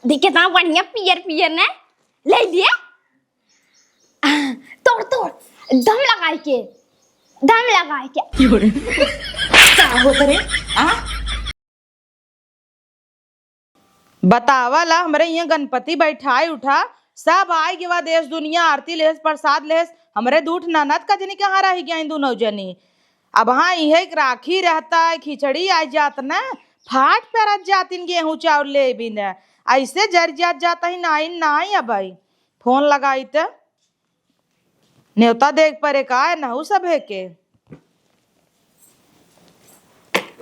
देख कितना बढ़िया पियर पियर ने ले लिया। तोड़ तोड़ दम लगाए के क्या हो करे बतावला हमरे यहाँ गणपति बैठाए उठा सब आए के बाद देश दुनिया आरती लेस प्रसाद लेस हमरे दूठ ननद का जनी कहाँ रह गया इंदू नौजनी। अब हाँ यह राखी रहता है खिचड़ी आ जात न फाट परत जातिन गेहूं चावल ले भी न ऐसे जर जाता ही नाई अब आई फोन लगाई त न्योता देख परे का है नहू सब है के।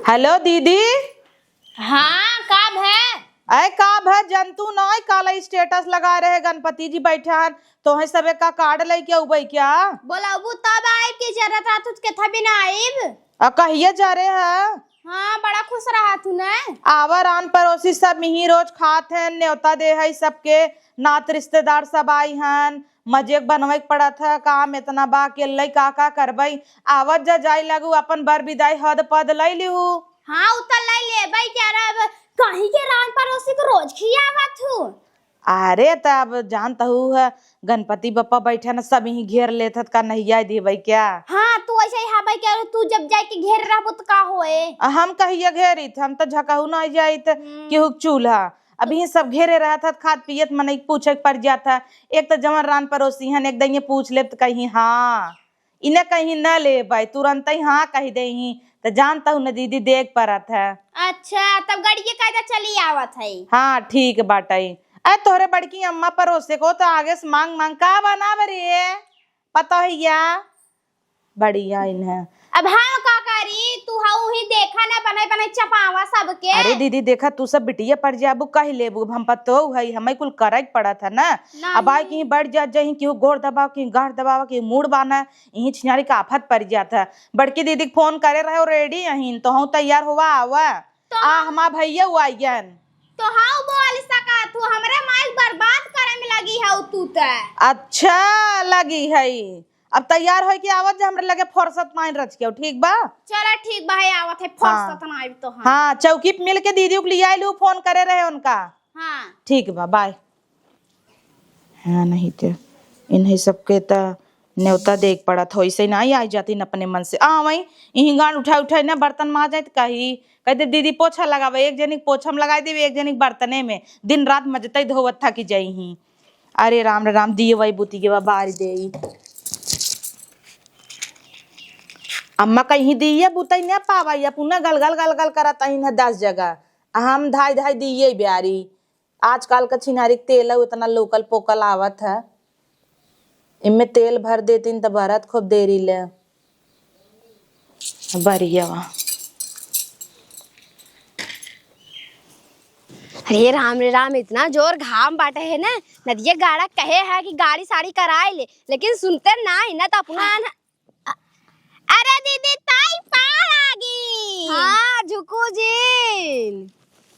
हेलो दीदी। हाँ कब है? अरे काब है जंतु नाई काला स्टेटस लगा रहे गणपति जी बैठे हैं तो है सबे का कार्ड लेके उबई क्या बोला वो तब आए की जरूरत था तुझके था बिना आइब कहिए जा रहे हैं। हाँ बड़ा खुश रहा तू ने आवर आन पड़ोसी सब मिही रोज खात हैं न्योता दे है सबके नात रिश्तेदार सब आई हैं मजे बनवे पड़त है काम इतना बा के लई का करबई आवत जा जाई लगू अपन बर विदाई हद पद लई लिहू। हाँ उतर लाई ले भाई क्या रहा कहीं के रान पड़ोसी को रोज खियावा तू। अरे तब जानता हूँ है गणपति बप्पा बैठे न सब ही घेर लेत का नहीं दी भाई क्या। हाँ तू ऐसे ही हाँ भाई क्या तू जब जाए के घेर रहा तो का होए हम कहिए घेरी हम तो झकहू न जाइत केहू चूल्हा अभी सब घेरे रहा था खाद पियत मन पूछे पड़ जाता एक तो जमन रान पड़ोसी हन एक दिन पूछ ले तो कहीं हाँ इन्हें कहीं न ले भाई तुरंत ही हाँ कही दे तो जानता हूँ न दीदी देख पड़त है। अच्छा तब गाड़ी कायदा चली आवत है। हाँ ठीक बाटाई अरे तोहरे बड़की अम्मा परोसे को तो आगे से मांग का बना बरे पता है या बढ़िया इन्हें। अब हाँ का करी तू हाउ ही देखा ना बनाई चपावा सबके। अरे दीदी देखा तू सब बिटिया पड़ जाबू कही लेबू हम पतो है हमें कुल करे पड़ा था ना अब आई कहीं बढ़ जा जाही केहू गोड़ दबाव कहीं गाढ़ दबाव कहीं मूड बाना यही छिनारी का आफत पड़ जाता। बड़की दीदी फोन करे रहे रेडी यहीं तो हूँ तैयार हुआ आवा तो हमार भैया हुआ आयन तो हाउ बोल सका तू हमरे माइल बर्बाद करे में लगी है तू त। अच्छा लगी है अब तैयार हो कि आवत हमरे लगे फुर्सत माइन रच के ठीक बा। चला ठीक बा है आवत है फुर्सत ना आई तो हाँ चौकी पे मिल के दीदी को ले आइलू फोन करे रहे उनका। हाँ ठीक बा बाय। हाँ नहीं तो इन्हें सबके तो न्योता देख पड़ा था वैसे नहीं आई जाती न अपने मन से वही यही गान उठा ना बर्तन माँ जाए कही कहते दीदी पोछा लगावे एक जनी पोछा में लगाई देवी एक जनी बर्तने में दिन रात मजते धोवत था कि जाई ही। अरे राम राम दिए वही बुती के बारी दे अम्मा कहीं दिए बुतई न पावा या पुनः गल करता ही न 10 जगह हम धाई दिए ब्यारी आजकल का छिनारी तेल उतना लोकल पोकल आवत है इनमें तेल भर देती तो भरत खूब देरी ले बढ़िया। अरे राम इतना जोर घाम बाटे है ना नदिया गाड़ा कहे है कि गाड़ी साड़ी कराए ले लेकिन सुनते ना ही ना तो अपना अरे दीदी ताई पार आ गई। हाँ झुकू जी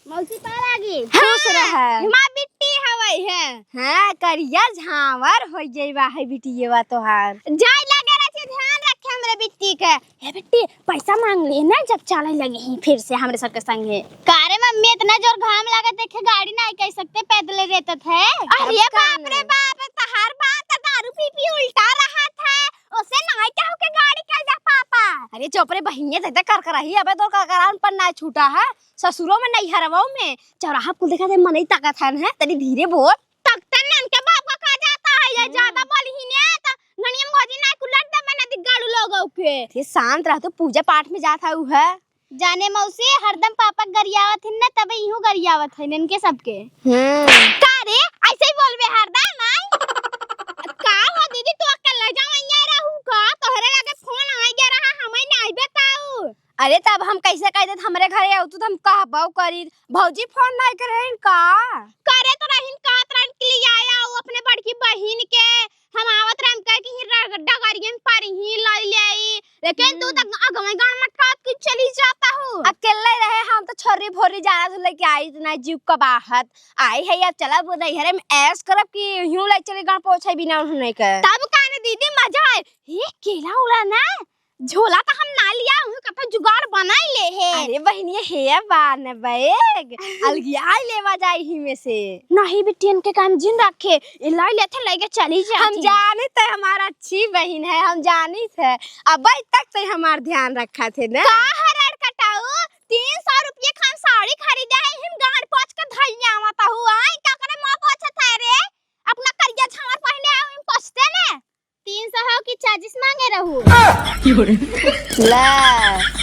मौसी पार आ गई खुश रहा मां बिट्टी हवई है। हां करिया झावर हो जइबा है बिटिएवा तोहार जाय लगे रहे ध्यान रखे हमरे बिट्टी के। हे बिट्टी पैसा मांग ले ना जब चले लगे ही फिर से हमरे सबके संगे कारे मम्मी इतना जोर घाम लगे देखे गाड़ी नहीं कह सकते पैदल रहते थे। अरे बाप रे बाप तहार बात दारू पी उल्टा रहा था उसे नहीं कहो के गाड़ी कल जा पापा। अरे चोपरे बहिनिया दे कर रही अबे तो करान पर ना छूटा है ससुरों में नहीं हरवाओ में चौराहा पुल देखा दे मनई ताकत है तनी धीरे बोल तकतन नन के बाप का कहा जाता है ये ज्यादा बोली ही ने त गणियम गोजी ना कुलट दे बना दी गाड़ू लोगों के ये शांत रह तो पूजा पाठ में जाता हूं है जाने मौसी हरदम पापा गरियावत है ना तबे यूं गरियावत है इनके सबके। का रे ऐसे ही बोलबे हरदम आई का हो दीदी तू अकेले जावैया रहू का तोहरे लगे फोन आ गया रहा हमें नहीं बताऊ। अरे तब हम कैसे कह देत हमरे घरे आउ तू हम कहबो करी भौजी फोन नहीं करेन का करे तो रहिन का तरन के लिए आया हूं अपने बड़की बहिन के हम आवत राम कह कि गड्ढा गाड़ियन पर ही लाई ले लेकिन तू तक अगवे गांव मटकात के चली जाता हूं अकेले रहे हम तो छोरी भोरी जाना तो लेके आई इतना जीव का बाहत आई है अब चला बोल घरे में ऐस करब कि यूं ले चले गांव पहुंचे बिना नहीं कर तब काने दीदी मजा आए ये केला उड़ा ना झोला तो हम ना लिया हूं, कथा जुगाड़ बनाई ले है। अरे बहनिया हे बान बैग अलगिया लेवा जाई ही में से। नहीं बिटियन के काम जिन रखे इलाई लेथे लेके चली जाती। हम जाने थे हमारा अच्छी बहन है, हम जानी थे अब तक से हमार ध्यान रखा थे ना। का हरड़ कटाऊ 300 रुपये खान साड़ी खरीदा है, हम गाड़ पोछ के धइया आवता हुआ आई का करे मां पोछत है रे अपना करिया छावर पहने हम पोछते ने 300 हो की चार्जेस मांगे रहू। ले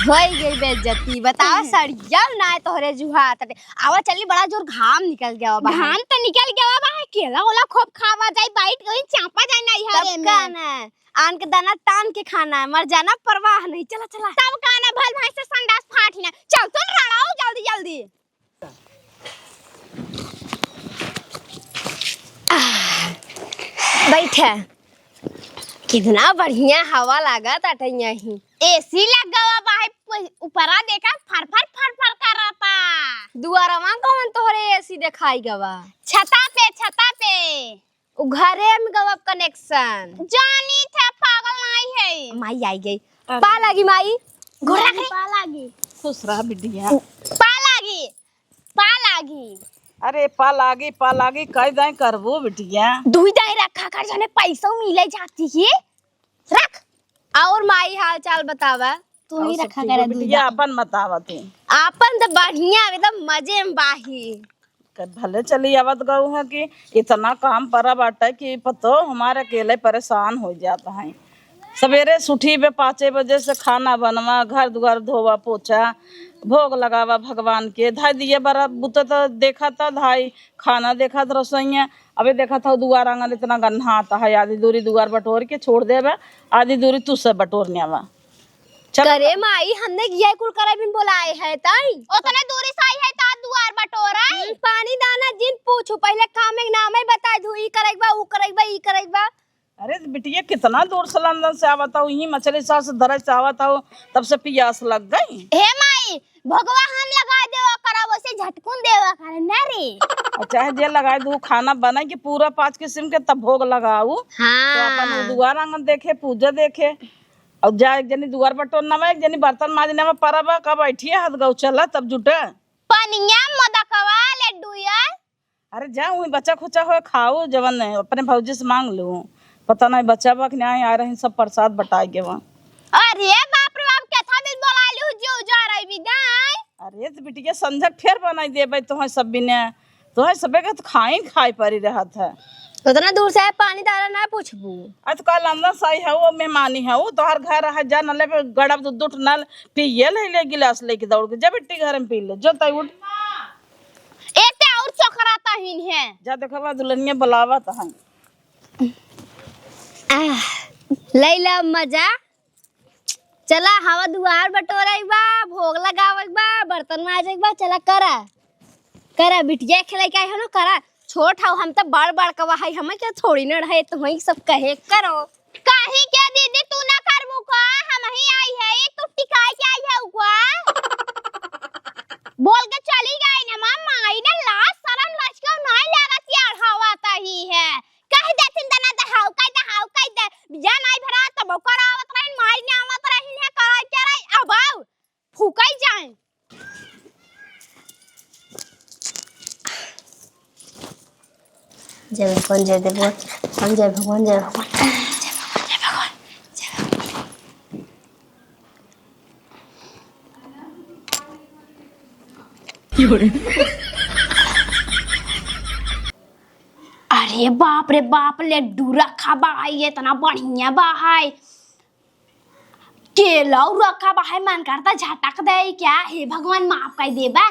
होई गई बेइज्जती। बताओ सड़िया ना तोहरे जुहा तटे आवा चली, बड़ा जोर घाम निकल गया बा। धान तो निकल गया बा, केला ओला खूब खावा जाई, बाइट गई चापा जाई नहीं हरे तब में। काना आन के दाना तान के खाना है, मर जाना परवाह नहीं। चला चला तब काना भल भाई से संडास फाट ना। चल तुम रड़ाओ जल्दी जल्दी। बैठे कितना बढ़िया हवा लागत अटे यहीं। एसी लगा हुआ बा, ऊपरा देखा फर करता। दुआरवा कौन तोहरे एसी दिखाई गवा? छता पे उ घरे में गवा कनेक्शन। जानी था पागल नहीं है। माई आई गई। पा लगी माई घोड़ा पा लागी खुश रह बिटिया। पा लागी। अरे पा लागी कई दाई करबो बिटिया। दुई दाई रखा कर जाने पैसा मिले जाती है। रख और माई हाल चाल बतावा। तू ही और सब रखा ठीक कर है बिटिया, अपन बतावत है। आपन तो बढ़िया एकदम मजे में बाही। भले चली आवत गऊ है कि इतना काम पड़ा बाटा कि पतो हमारे अकेले परेशान हो जाता है। सवेरे सुठी पे 5 बजे से खाना बनवा, घर दुआर धोवा पोछा, भोग लगावा भगवान के। धाई दिए बरा बुत तो देखा था, धाई खाना देखा था रसोइया। अबे देखा था दुआर आंगन इतना गन्ना आता है, आधी दूरी दुआर बटोर के छोड़ देवे, आधी दूरी तू सब बटोरने आवा। करे माई हमने किया कुल करे बिन बोलाए है ताई उतने दूरी से आई है ता दुआर बटोरा। पानी दाना जिन पूछू पहले काम एक नाम ही बता दू, ई करेगा ऊ करेगा ई करेगा। अरे बिटिया कितना दूर से लंदन से आवता हूँ, यही मछली सास से दरज से आवता हूँ, तब से प्यास लग गई। हे माई भगवा हम लगा देवा करा वैसे झटकुन देवा करे ना रे। चाहे जे लगाए दू खाना बना के पूरा 5 किस्म के तब भोग लगाऊ। तो अपन दुआर आंगन देखे, पूजा देखे और जा एक जनी दुआर बटोरना में, एक जनी बर्तन मांजने में परबा कब बैठी है हाथ गौ चला तब जुटे पनिया मदकवा लड्डूया। अरे जा वही बच्चा खुचा हो खाओ जवन अपने भौजी से मांग लूं। पता नहीं बच्चा बक नहीं आ रहे सब प्रसाद बटाए के वहाँ। अरे बाप रे बाप कैसा दिन बोला लू जो जा रही विदाई। अरे तो बिटिया संझक फेर बनाई देबे तो सब बिने तो सबे के तो खाई परी रहत है। उतना दूर से पानी दाना ना पूछबू। आज कल लंदन से आई है वो मेहमानी है वो तोहर घर है जा नले पे गड़ब दूध नल पिए ले गिलास लेके दौड़ के जब बिट्टी घर में पी ले जो तय उठ एते और चकराता हिन है। जा देखबा दुल्हनिया बुलावत है। लैला मजा चला हवा दुआर बटोरे बा, भोग लगावे बा, बर्तन माजे बा। चला करा बिटिया खेले के है ना करा। छोट हाउ हम तो बड़ कवा है, हमें क्या थोड़ी न रहे तो वही सब कहे करो। काहे क्या दीदी तू ना करबू का हम ही आई है तू टिकाई के आई है उका। बोल के चली गई ना मामा आई ने लाश शरम लचका नहीं लागत यार हवाता ही है। कह दे चिंता ना हाउ कह दे बिया नहीं भरा तब करावत रही माई ने आवत रही है कराई के रही अब फुकाई जाए। जय भगवान जय देवगन हम जय भगवान जय भगवान अरे बाप रे बाप लड्डू रखा बा है इतना बढ़िया बा है। केला रखा बा है मन करता झटक दे क्या। हे भगवान माफ कर देबा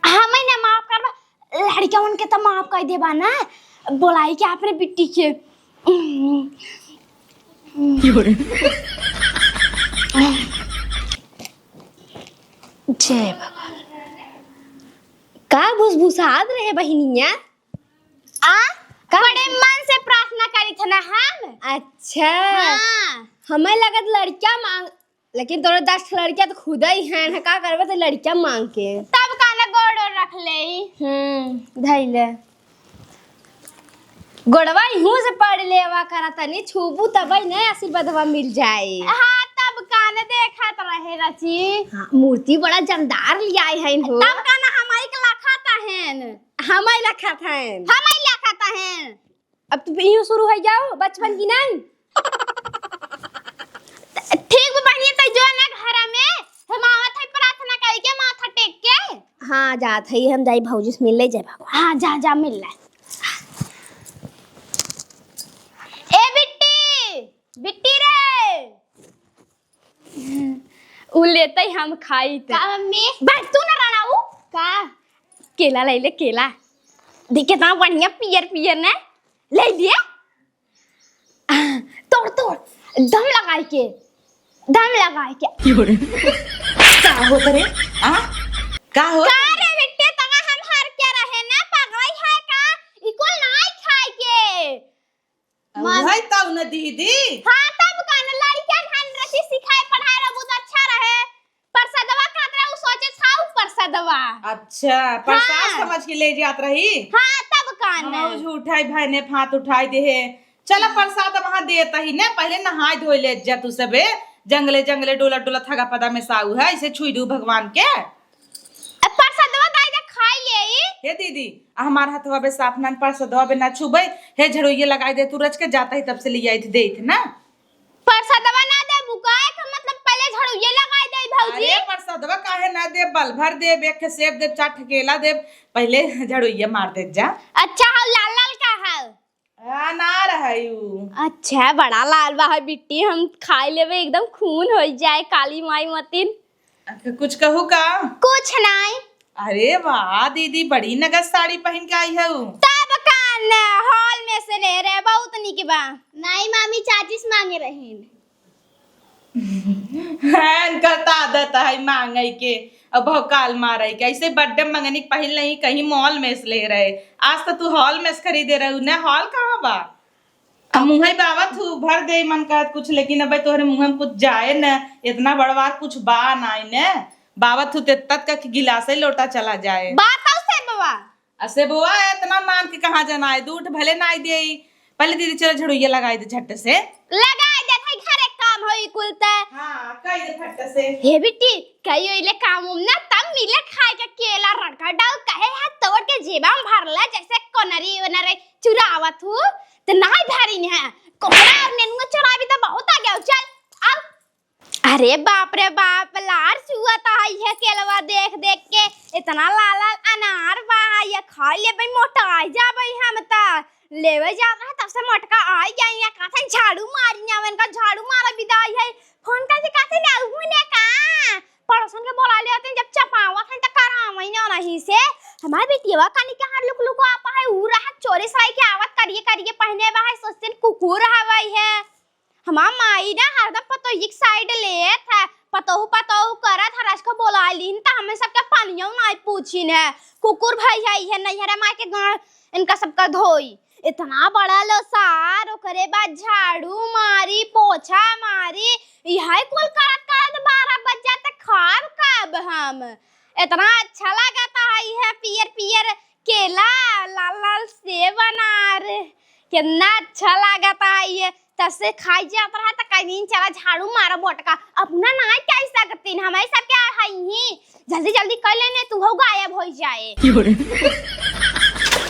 हमें ना माफ करबा लड़किया उनके तो माफ कर देबा ना। बोलाई के आपने बिट्टी के जय भगवान। का भुसभुसात रहे बहिनिया बड़े मन से प्रार्थना करी थे ना हम। अच्छा हाँ। हमें लगत लड़कियां मांग, लेकिन तोरे 10 लड़कियां तो खुद ही हैं का करबे तो लड़कियां मांग के तब काना गोड़ रख ले धैले गोड़वा यूं से पढ़ लेवा करा तनी छूबू तबई नहीं आशीर्वादवा मिल जाए। हाँ तब काने देखत रहे रची। हाँ, मूर्ति बड़ा जमदार ले आए हैं हो। तब काना हमारी कला खाता हैं। हमारे लखा था हमारी ला खाता हैं। अब तो यूं शुरू हो जाओ बचपन की नहीं। ठीक बढ़िया तो जो ना घर में हम आवत है प्रार्थना करके माथा टेक के। हाँ जात है हम जाई भौजी से मिल ले जाए भगवान। हाँ जा जा मिल ले। ए बिट्टी बिट्टी रे उ लेते ही हम खाई थे। का मम्मी बैठ तू ना रानाऊ का केला ले ले केला देख कितना बढ़िया पियर पियर ने ले लिया। तोड़ तोड़ दम लगाए के का हो करे आ का हो का रे बिट्टी तगा हम हार के रहे ना पगड़ई है का इको नहीं खाए के भाई ताऊ न दीदी। हाँ तब कान लड़कियां खान रची सिखाए पढ़ाए रे बहुत अच्छा रहे। प्रसादवा खातरा उ सोचे खाऊ प्रसादवा। अच्छा प्रसाद हाँ। समझ के ले जात रही। हाँ तब कान हम उठाई भाई ने फात उठाई दे है। चला प्रसाद वहां देता ही ना पहले नहाय धोई ले जा तू सबे जंगले जंगले डोला डोला थगा पदा में साऊ है इसे छुई दू भगवान के। प्रसादवा दाई दे खाई ले। हे दीदी हमार हाथवा बे साफ ना प्रसादवा बे ना छुबे हे झड़ोइए लगाई दे तू रच के जाता ही तब से ले आई थी देत ना। प्रसादवा ना दे बुकाए का मतलब पहले झाड़ू ये लगाई दे भौजी। अरे प्रसादवा काहे ना दे बल भर दे एक के सेब दे चाट केला दे पहले झड़ोइए मार दे जा। अच्छा हो लाल लाल का है। ना रहयू। अच्छा बड़ा लाल बा है बिट्टी हम खाई लेवे एकदम खून हो जाए काली माई मतिन। कुछ कहू का कुछ नहीं। अरे वाह दीदी बड़ी नगद साड़ी पहन के आई है तब कान हॉल में से ले रे बहुत निक बा। नहीं मामी चाची से मांगे रहीन। करता आदत है मांगे के अब भौकाल मारे के ऐसे बर्थडे मंगनी पहल नहीं कहीं मॉल में से ले रहे। आज तो तू हॉल में से खरीदे रहे ना हॉल कहाँ बा मुँह बाबा तू भर दे मन का कुछ लेकिन अब तोहरे मुँह में कुछ जाए न इतना बड़वार कुछ बा नाई ने बाबा तू तक का गिलास ही लोटा चला जाए। बात से बाबा असे बुआ इतना मान के कहाँ जाना है दूठ भले नाई दे पहले दीदी चलो झड़ुइया लगाई दे झट से लगाई दे भाई घरे काम होई कुलते। हाँ कई दे झट से। हे बिट्टी कई ओइले काम उम ना तब मिले खाए के केला रड़का डाल कहे है तोड़ के जेबा में भरला जैसे कोनरी वनरे चुरावत हूं तो नहीं भरी ने है कोपड़ा और नेनुआ चुरावी तो बहुत आ गया चल अब। अरे बाप रे बाप लार चुआता है केलवा देख देख के इतना लाल लाल अनार बा ये खा ले भाई मोटा आ जा भाई हम ता लेवे जा रहा तब से मटका आई गई या काथे झाड़ू मारी ना वन का झाड़ू मारा विदाई है फोन का से काथे ना हुने का पड़ोसन के बोला ले आते जब चपावा थे त करावई ना नहीं से हमार बेटिया कानी के हार लुक लुक आपा है उ रहा चोरी सराय के आवत करिए करिए पहने बा है सोचते कुकुर हवाई है हमार माई ना हरदम पतो एक साइड ले था पतोहू करत हराज को बोला लीन त हमें सबके पानियों ना पूछी ने कुकुर भाई आई है नहीं हरा मां के गांव इनका सबका धोई इतना बड़ा लो सार ओकरे बाद झाड़ू मारी पोछा मारी यही कुल करत करत 12 बज जाते खाब कब हम इतना अच्छा लगता है पियर पियर केला लाल लाल सेब अनार कितना अच्छा लगता है तब से खाई जाता रहा त कहीं चला झाड़ू मारा बोटका अपना ना कैसे सकतीन हमारे सब क्या है ही जल्दी जल्दी कर लेने तू हो गायब हो जाए।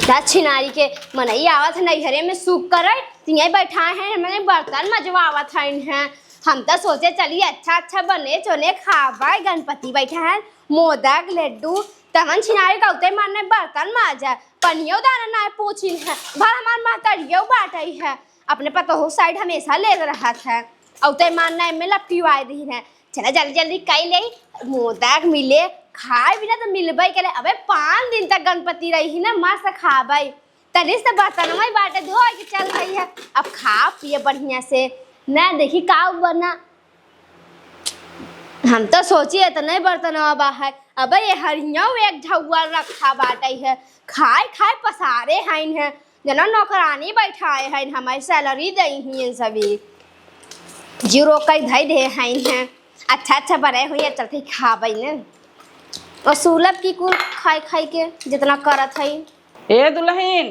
दक्षिणारी के मनई आवत है नैहरे में सूख कर तिहे बैठा है मैंने बर्तन मजवावत है हम तो सोचे चलिए अच्छा अच्छा बने चोने खावा गणपति बैठा है मोदक लड्डू तहन छिनारी गौते मारने बर्तन माजा पनियो दाना ना पूछी है भर हमार मातरियो बाटई है अपने पतोहू साइड हमेशा ले रहा था औते मारना में लपटिवाई दी है चला जल्दी जल्दी कई ले मोदक मिले खाए बिना तो मिलबे करे अबे 5 दिन तक गणपति रही ना मस्त खाबे तनी से बर्तन में बाटे धो के चल रही है अब खा पिए बढ़िया से ना देखी का बना हम तो सोची है तो नहीं बर्तन बाहर अबे ये हरिया एक झुआ रखा बाटे है खाए खाए पसारे हैं जना नौकरानी बैठाए हैं हमारी सैलरी दई ही सभी जीरो कई धई दे हैं अच्छा अच्छा बने हुई चलते खाबे ने और सुलभ की कुल खाई खाई के जितना करत है। ए दुल्हन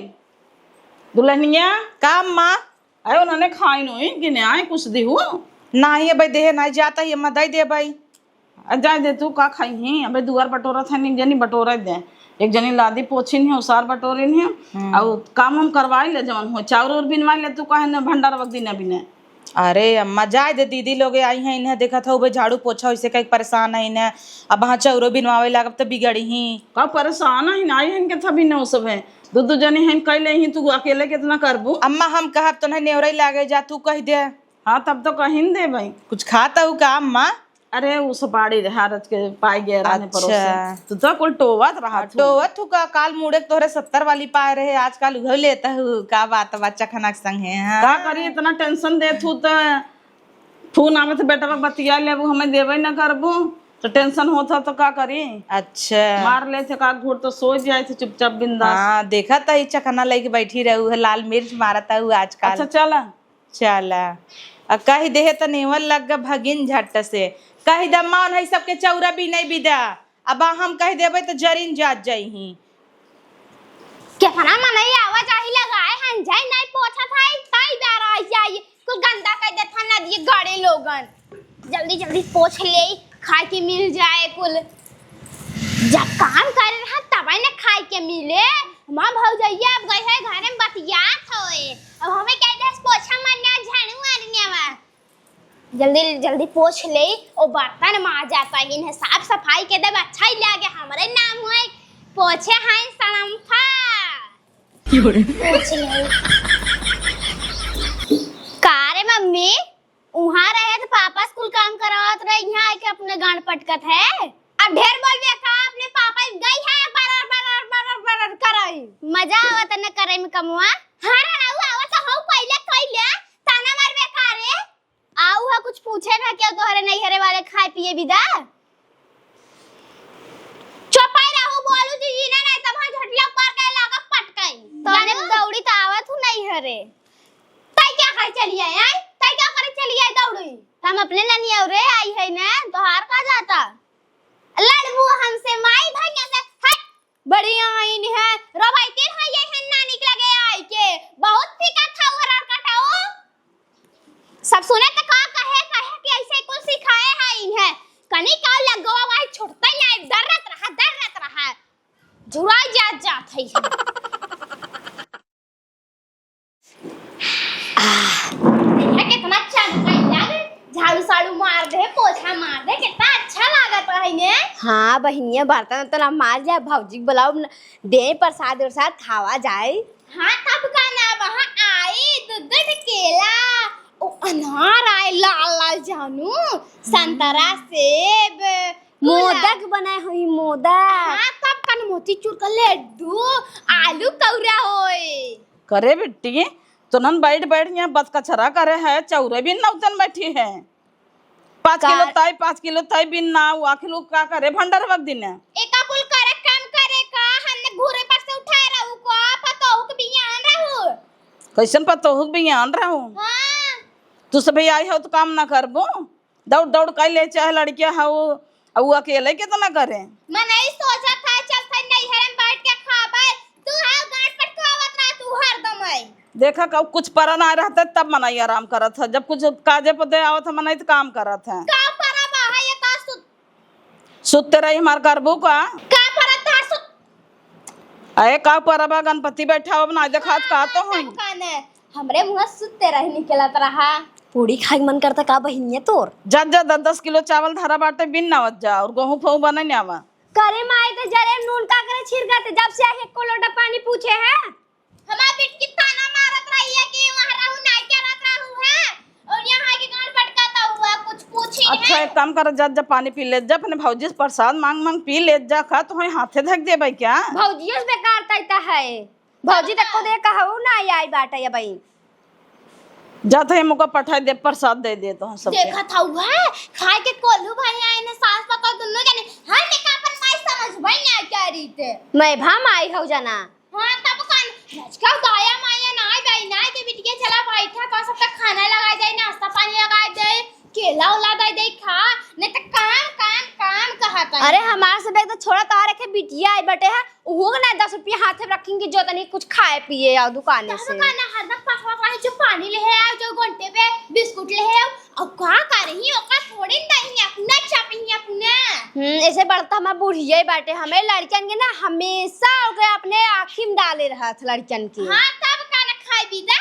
दुल्हनिया का अम्मा अरे उन्होंने खाई नहीं कि नहीं आए कुछ दी हो नाही भाई देह नहीं जाता ही अम्मा दई दे भाई। जा दे तू का खाई है अबे दुआर बटोरा था एक जनी बटोरा दे एक जनी लादी पोछिन है उसार बटोरिन है और काम हम करवाई ले जवन हो चाउर और बिनवाई ले तू कहे न भंडार वक्त दिन बिने। अरे अम्मा जाए दे दीदी लोग आई हैं इन्हें देखा था भाई झाड़ू पोछा वैसे कहीं परेशान है इन्हें अब वहाँ चौरो बिनवावे लागब तो बिगड़ी ही। का परेशान है ना है के था भी न सब है दो जने हैं कैले ही तू अकेले कितना करबू। अम्मा हम कहब तो नहीं नेवरई लागे जा तू कह दे। हाँ तब तो कहीं दे भाई कुछ खाता हूँ का अम्मा। अरे वो सपाड़ी हारत के पाई गया रहने अच्छा। पड़ोस तो कुल टोवत रहा टोवत हूँ का काल मुड़े तोहरे 70 वाली पाए रहे आजकल उहो लेता हूँ का बात बच्चा खाना के संग है। हाँ। का करी इतना टेंशन दे तू तो फोन आवे तो बेटा बतिया लेबू हमें देवे न करबू तो टेंशन होता तो का करी। अच्छा मार ले थे का घूर तो सो जाए थे चुपचाप बिंदास। हाँ देखा था ही चखना लेके बैठी रहू है लाल मिर्च मारता हूँ आजकल। अच्छा चला चला कही देहे तो नेवल लग गा भगिन झट से कही दम्मा है सबके चौरा भी नहीं बिदा अब हम कह देवे तो जरीन जात जाई ही। कितना मनई आवाज आही लगाए हन जाई नहीं पोछा था ताई बार आ जाई कुल गंदा कर दे था नदी गाड़े लोगन जल्दी जल्दी पोछ ले खाए के मिल जाए कुल जब काम कर रहा तब ना खाए के मिले मां भौजैया अब गई है घर में बतियात होए अब हमें कह दे पोछा मारना झाड़ू मारने वा जल्दी जल्दी पोछ ले और बर्तन मार जाता है इन्हें साफ सफाई के दे अच्छा ही लगे हमारे नाम हुए पोछे हैं सनमफा पोछ ले कारे मम्मी वहां रहे तो पापा स्कूल काम करावत रहे यहाँ आके अपने गांड पटकत है अब ढेर बोल भी का अपने पापा गई है बरर बरर बरर बरर करई मजा आवत न करे में कमुआ हां रहू आवत हो पहले कइले ताना मारबे कारे आऊ है कुछ पूछे ना क्या तोहरे नहीं हरे वाले खाए पिए बिदा चुपाई रहू बोलू जी ना नहीं तब हम झटला पर के लगा पटकई तने दौड़ी त आवत हूं नहीं हरे तई क्या खाई चली आई तई क्या करे चली आई दौड़ी हम अपने ननी औरे आई है ना तोहार का जाता लड़बू हमसे माई भैया से हट बढ़िया आईन है रवाइती है ये है नानी के लगे आई के बहुत फीका था और कटाओ सब सुने तो का कहे कि ऐसे कुछ सिखाए है इन्हें कनी का लगवा भाई छोड़ता नहीं डरत रहा जुड़ा जात है कितना अच्छा लगे झाड़ू साड़ू मार दे पोछा मार दे कितना अच्छा लागत है ने। हाँ बहनिया बर्तन तो मार जाए भौजी बुलाओ दे प्रसाद उरसाद खावा जाए। हाँ तब का ना वहाँ आई दूध केला ओ अनार आए लाल लाल जानू संतरा सेब मोदक बनाए हुई मोदक। हाँ तब कन मोतीचूर का लड्डू आलू कौरा होए करे बेटी तुनन बैठ बैठ यहाँ बस कचरा करे है चौरे भी नौतन बैठी है 5 किलो ताई बिन ना आखिर लोग का करे भंडार वक्त दिन एका कुल करे काम करे का हमने घूरे पर से उठाए रहू को पतो के बियान रहू कैसन पतो हुक भी आन रहूं। हां तू सब आई हो तो काम ना करबो दौड़ दौड़ कर ले चाहे लड़कियां हो वो अकेले कितना करे मैं नहीं सोचा था चल थे नहीं हरम बैठ के खाबे तू हां गांठ पर खावत रहा तू हरदम आई देखा कब कुछ परन आ रहा था तब मनाई आराम करत था जब कुछ काजे पदे आवत था मनाई तो काम करत है का परा बा ये का सुते रही हमार करबो का परा था अरे का परबा गणपति बैठा हो ना देखा का तो होई काने हमरे मुंह सुते रह निकलत रहा पूरी खाए मन करता का बहनिया तोर जब 10 किलो चावल धरा बाटे बिन नावत जा और गेहूं फऊ बना नहीं आवा करे माई तो जरे नून का करे छिड़काते जब से आके को लोटा पानी पूछे है हमार बिट की ताना मारत रही है कि वहां रहू नहीं करत रहू है और यहां के गांठ पटकाता हुआ कुछ पूछी अच्छा है। एक काम कर जब पानी पी ले जा अपने भौजी से प्रसाद मांग मांग पी ले जा खा तो हाथे धक दे भाई क्या भौजियों से बेकार तैता है भौजी तक को दे कहू ना आई बाटा या भाई जाते हैं मुका पठाई दे प्रसाद दे दे तो सब देखा था हुआ खाए के कोल्हू भाई आए ने सास पका दोनों जाने हर ने का पर माई समझ भाई ना क्या रीते मैं भाम आई हो जाना। हां तब कान नचका गाया माया ना भाई ना के बिटिया चला बैठा का सब तक खाना लगा जाए नाश्ता पानी लगा दे केला उला दे खा नहीं तो काम काम काम कहता अरे हमारे से तो छोड़ा तारे के बिटिया आई बटे है वो ना 10 रुपया हाथ में रखेंगे जो तनी कुछ खाए पिए आओ दुकाने से दुकान हरदम पासवा पानी जो पानी ले आओ जो घंटे पे बिस्कुट ले आओ अब का करही ओका थोड़ी नहीं अपना चापिंग अपना ऐसे बढ़ता हमारा बुढ़िया ही बाटे हमें लड़कन के ना हमेशा ओके अपने आँखी में डाले रहा था लड़कन के। हां तब का ना खाई बिना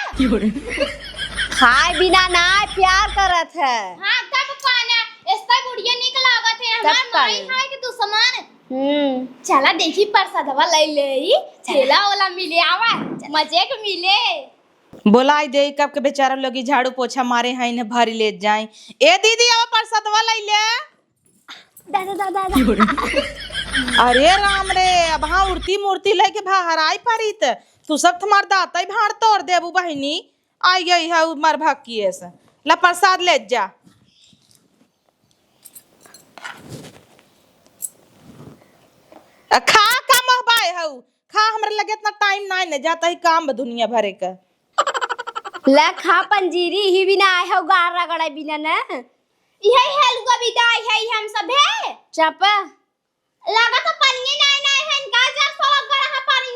खाए बिना ना प्यार करत है। हां तब का ना ऐसा बुढ़िया निक लागत है हमार माई है कि तू समान चला देखी प्रसादवा ले ले चला वाला मिले आवा मजे के मिले बोलाई दे कब के बेचारा लोग झाड़ू पोछा मारे हैं इन्हें भरी ले जाए। ए दीदी अब प्रसादवा ले ले। दादा दादा अरे राम रे अब हाँ उड़ती मूर्ति लेके हराई पारित तू सब तुम्हार दाता ही भाड़ तोड़ देबू बहिनी आई गई है मर भाग की ऐसा ला प्रसाद ले जा। खा का महबाए हऊ खा हमरे लगे इतना टाइम नहीं न जाता ही काम दुनिया भरे का ला खा पंजीरी ही बिना आए हो गार रगड़े बिना ना यही हेलुआ विदाई है हम सब है चापा लगा तो पानी नहीं नहीं है का जा सलग गड़ा है पानी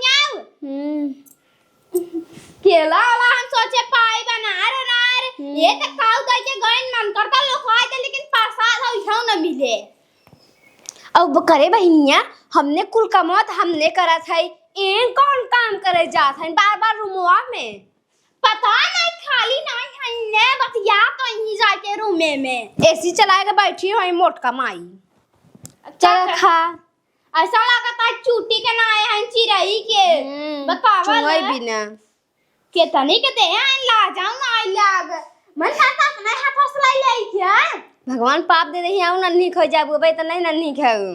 केला वाला हम सोचे पाई बना रे ना रे ये तो काऊ दे के गइन मन करता लोग खाए थे लेकिन प्रसाद हो इठाऊ ना मिले अब करे बहनिया हमने कुल कमौत हमने करा था एक कौन काम करे जात है बार बार रूमवा में पता नहीं खाली नहीं है ने बतिया तो यहीं जाके रूम में एसी चलाएगा बैठी हो मोटका माई चल खा ऐसा लगता है चूटी के ना आए हैं चिरई के बतावा चुंगई बिना के तनी के दे ला जाऊं ना लाग मन खाता अपने हाथ से ले क्या भगवान पाप दे दे आऊ नन्ही खो जाबू भाई तो नहीं नन्ही खाऊ।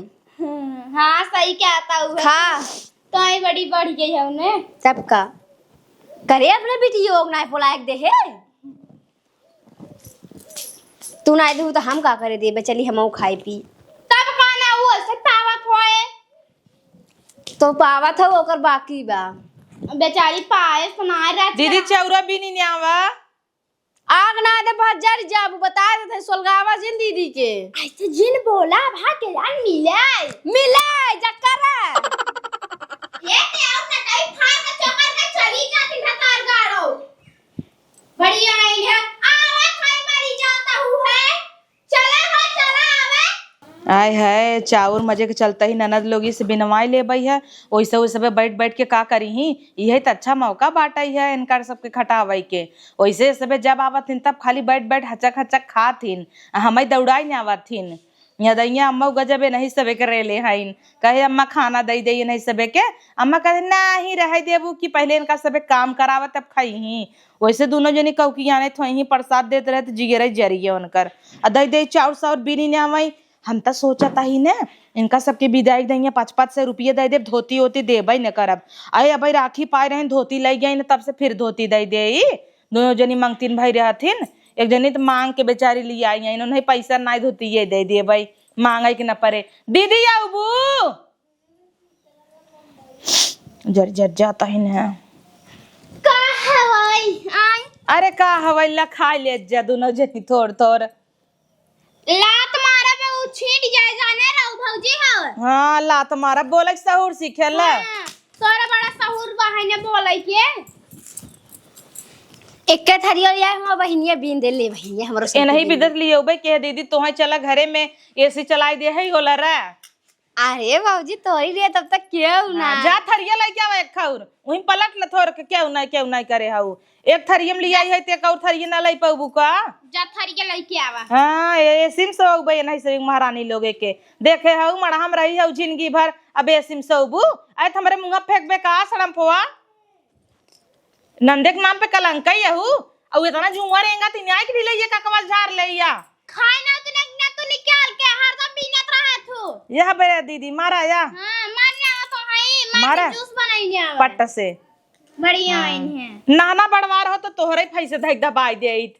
हां सही कहता हूं खा तो ही बड़ी बढ़ गई है उन्हें सबका करे अपने बेटी योग ना पोलायक दे है तू ना दे तो हम का करे दे चली हम खाई पी तब खाना वो से पावत होए तो पावत हो ओकर बाकी बा बेचारी पाए सुना रहा दीदी चौरा भी नहीं आवा आग ना दे भज्जर जाबू बता दे सोलगावा जिन दीदी के ऐसे जिन बोला भाग के जान मिले जक्कर ये ते और ना कहीं फाड़ के चोकर के चली जाती हतार गाड़ो बढ़िया आई है आवे खाई मरी जाता हूं है चला आवे आय है चाउर मजे के चलता ही ननद लोग से बिनवाई ले बई है वैसे वैसे बैठ बैठ के का करी ही यही तो अच्छा मौका बाटा ही है इनका सबके खटावई के वैसे सब जब आवत थीन तब खाली बैठ बैठ हचक हचक खाथिन हमें दौड़ाई नहीं आवत थीन यहाँ दैया अम्मा गजबे नहीं सबे के रेले हईन कहे अम्मा खाना दे दे नहीं सबे के अम्मा कहे नहीं रह देबू कि पहले इनका सबे काम करावत तब खाई ही वैसे दोनों जनी कौकी आने थोड़ी प्रसाद देते रहे तो जिगरे जरिए उनकर दे दे चाउर साउर बीनी ने आवई हम तो सोचता ही ने इनका सबके विदाई देंगे 500 रुपये दे दे धोती होती देबई न करब अरे अब राखी पाए रहे धोती लग गई तब से फिर धोती दे दे दोनों जनी मांगतीन भाई रहथिन एक जनी तो मांग के बेचारी लिए आई है इन्होंने पैसा नहीं धोती ये दे दिए भाई मांगे कि न परे दीदी आबू जर जर जाता ही न का हवाई आई अरे का हवैला खा ले जा दोनों जनी थोड़ थोड़ लात मारा पे उ छीट जाए जाने रहू भौजी हव हाँ लात मारा बोले सहूर सीखेला तोरा बड़ा सहूर बहाने बोलै के एक थरिया लिया हम बहनिया बीन दे ले बहनिया हमरो ए नहीं बिदत लिए उबे के दीदी तोहे चला घरे में एसी चलाई दे है होला रे अरे बाबूजी तोरी रे तब तक क्यों ना जा थरिया लेके आवे एक खाउर वहीं पलट ल थोर के क्यों नहीं करे हाउ एक थरियम लिया है ते और थरिया ना लाई पाबू का जा थरिया लेके आवा हां एसिम सो उबे नहीं से महारानी लोगे के देखे हाउ मड़ा हम रही हाउ जिंदगी भर अब एसिम सोबू आय हमरे मुंह फेंक बे का सड़म पोआ नंदे के नाम पे कलंक है हु और इतना जुआ रहेगा तीन आय के लिए का कवाल झाड़ लैया खाए ना तू निकाल के हरदम बीनत रहा तू यह बे दीदी मारा या हां मारने तो है मारा जूस बनाई ने आवा पट्ट से बढ़िया आइन है नाना बड़वार हो तो तोहरे फैसे धक दबाई देइत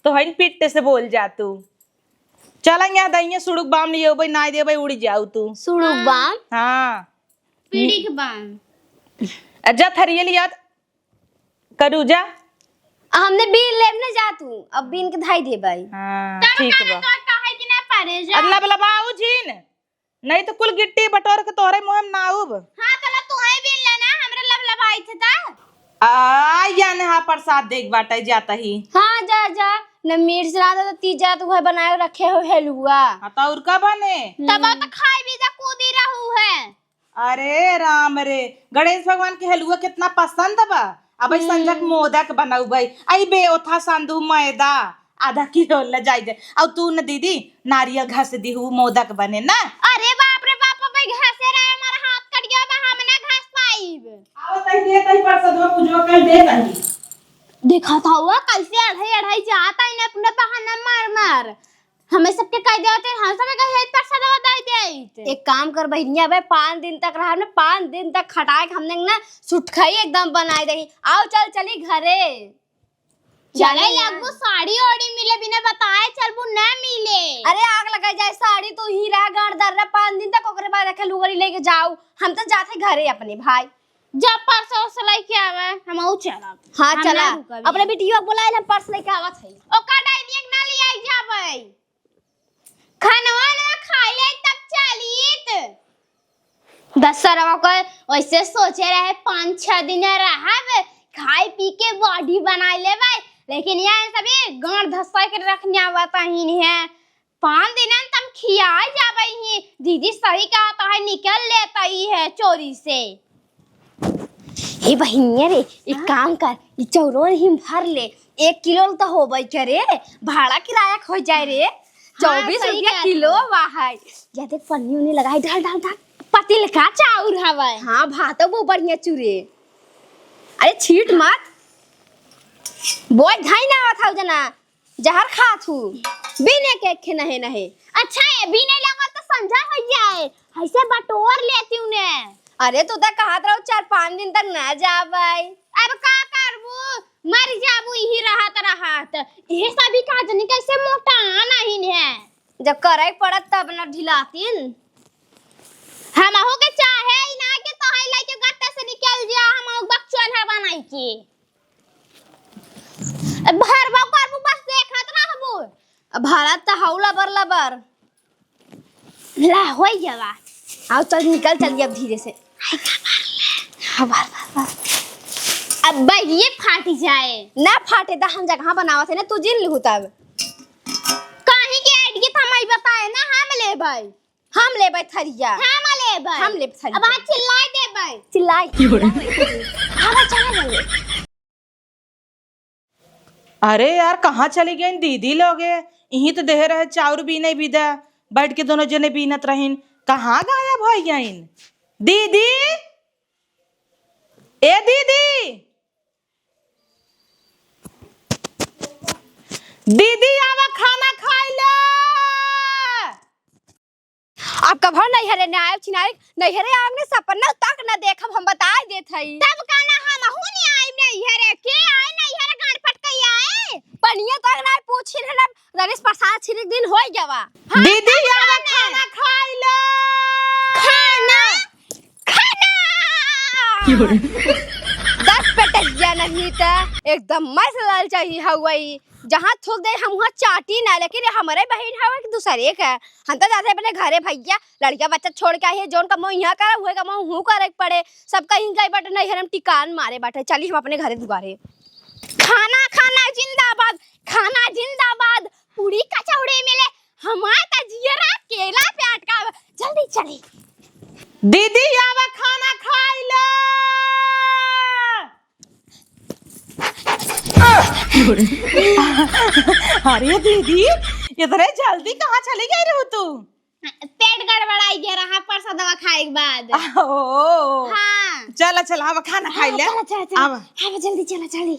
तो हइन पिट्टे से बोल जा तू चल यहाँ दइया सुड़ुक बाम लिए भाई ना दे भाई उड़ जाऊ तू सुड़ुक बाम हां पीड़ी के बाम अजा थरिये लिया करू जा हमने बीन लेब न जा तू अब बीन के धाई दे भाई हां ठीक बा तो कहे कि ना पारे जा अल्लाह बला बाऊ जीन नहीं तो कुल गिट्टी बटोर के तोहरे मुंह में नाउब। हां तला तू है बिल लेना हमरे लबलबाई थे ता आ या ने हाँ प्रसाद देख बाटे जाता ही। हाँ जा जा न मिर्च ज्यादा तो तीजा तू है बनाए रखे हो हेलुआ। आता और का बने तब तो खाई भी जा कूदी रहू है। अरे राम रे, गणेश भगवान के हलुआ कितना पसंद बा। अब संजक मोदक बनाऊ भाई आई बे ओथा सांदू मैदा आधा किलो ले जाई दे। और तू न दीदी नारियल घस दीहू मोदक बने ना। अरे बाप रे बाप भाई घासे रहे हमारा हाथ कट गया बा हम ना घास पाइब। आओ तई दे तई प्रसाद पूजो कर दे तई। देखा था हुआ कैसे अढ़ाई अढ़ाई जाता है अपने बहाना मार मार हमें सबके कह देते हम सब कहे पैसा दवा दे एक काम कर बहनिया भाई 5 दिन तक रहा ने 5 दिन तक खटाए के हमने ना सुटखाई एकदम बनाई दही। आओ चल चली घरे चले लगू साड़ी ओड़ी मिले बिना बताए चल वो ना मिले। अरे आग लगा जाए साड़ी तो ही रहा गाड़ दर रहा 5 दिन तक ओकरे बाद रखे लुगड़ी लेके जाओ। हम तो जाते घरे अपने भाई जब परसों से लेके आवे हम आउ चला। हाँ चला अपने बिटिया बुलाए हम पर्स लेके आवत है। ओका डायरी ना ले आई जाबे खानवा ना खाई ले तब चलिए 10 सरवा को वैसे सोचे रहे 5-6 दिन रहब खाई पी के बॉडी बना लेबै लेकिन यहाँ सभी गांड धसा के रखने आवता ही है 5 दिन तब खिया जाबे ही दीदी सही कहता है निकल लेता ही है चोरी से। हे बहनिया रे एक काम कर ये चौरोर ही भर ले 1 किलो तो होबै करे भाड़ा किराया खो जाए रे 24 रुपया किलो बाहर या देख पन्नी उन्हें लगाई ढाल ढाल ढाल पतिल का चाउर हवे। हाँ भातो वो बढ़िया चूरे। अरे छीट मत बोझ धाई ना आवत जना जहर खात हूँ बिने के खे नहे नहे। अच्छा ये भी नहीं लगा तो समझा हो जाए ऐसे बटोर लेती हूँ ने। अरे तू तो कहत रहो 4-5 दिन तक ना जाबै अब का करबू मर जाबू यही रहत ये सभी का जनी कैसे मोटा नहीं है जब करे पड़त तब न ढिलातीन। हम हो के चाहे ना के तो है लेके गट्टे से निकल जा हम बक्चन है बनाई की भरबा करबू बस देखत रहबू भारत तो हौला बर लबर ला होई जावा। आओ चल निकल चलिए अब धीरे से। हाँ बार अब ये फाटी जाए ना फाटे दा हम जगह बनावा थे ना तू जिन लिहू तब कहीं के ऐड के थमाई बताए ना हम लेबै थरिया हम लेबै थरिया। अब आज चिल्लाए देबै चिल्लाई अब चला जाए। अरे यार कहाँ चली गई दीदी लोगे यहीं तो देह रहे चाउर भी नहीं बीदा बैठ के दोनों जने बीनत रहीन कहाँ गायब हो गईन। दीदी ए दीदी दीदी आवा खाना खाई ले। आपका घर नहीं हरे ना आए चिनारे नहीं हरे आगने सपना तक न देखब हम बता देत हई तब काना हम हुनी आई नहीं हरे के आए नहीं हरे गाड़ फटकई आए पनिया तक ना पूछी ना गणेश प्रसाद छिरिक दिन होई जावा। दीदी आवा खाना खाई ले। खाना खाना 10 पेटिया नहीं था एकदम मस्त लाल चाहिए हवाई जहाँ थूक दे हम वहाँ चाटी ना लेकिन हमारे बहन हवा कि दूसरे का हम तो जाते अपने घरे भैया लड़का बच्चा छोड़ के आई जोन कमाऊ यहाँ करा हुए कमाऊ हूँ करे पड़े सब कहीं गए बट नहीं हम टिकान मारे बैठे चलिए हम अपने घरे दुबारे। खाना खाना जिंदाबाद पूरी कचौड़ी मिले हमारे तजियरा केला पे अटका जल्दी चली। दीदी आवा खाना खाई ले। अरे दीदी इतने जल्दी कहाँ चली गई रहो तू पेट गड़बड़ाई गया रहा परसा दवा खाए के बाद। ओ हाँ चला चला अब खाना खाई ले। चला अब जल्दी चला चली।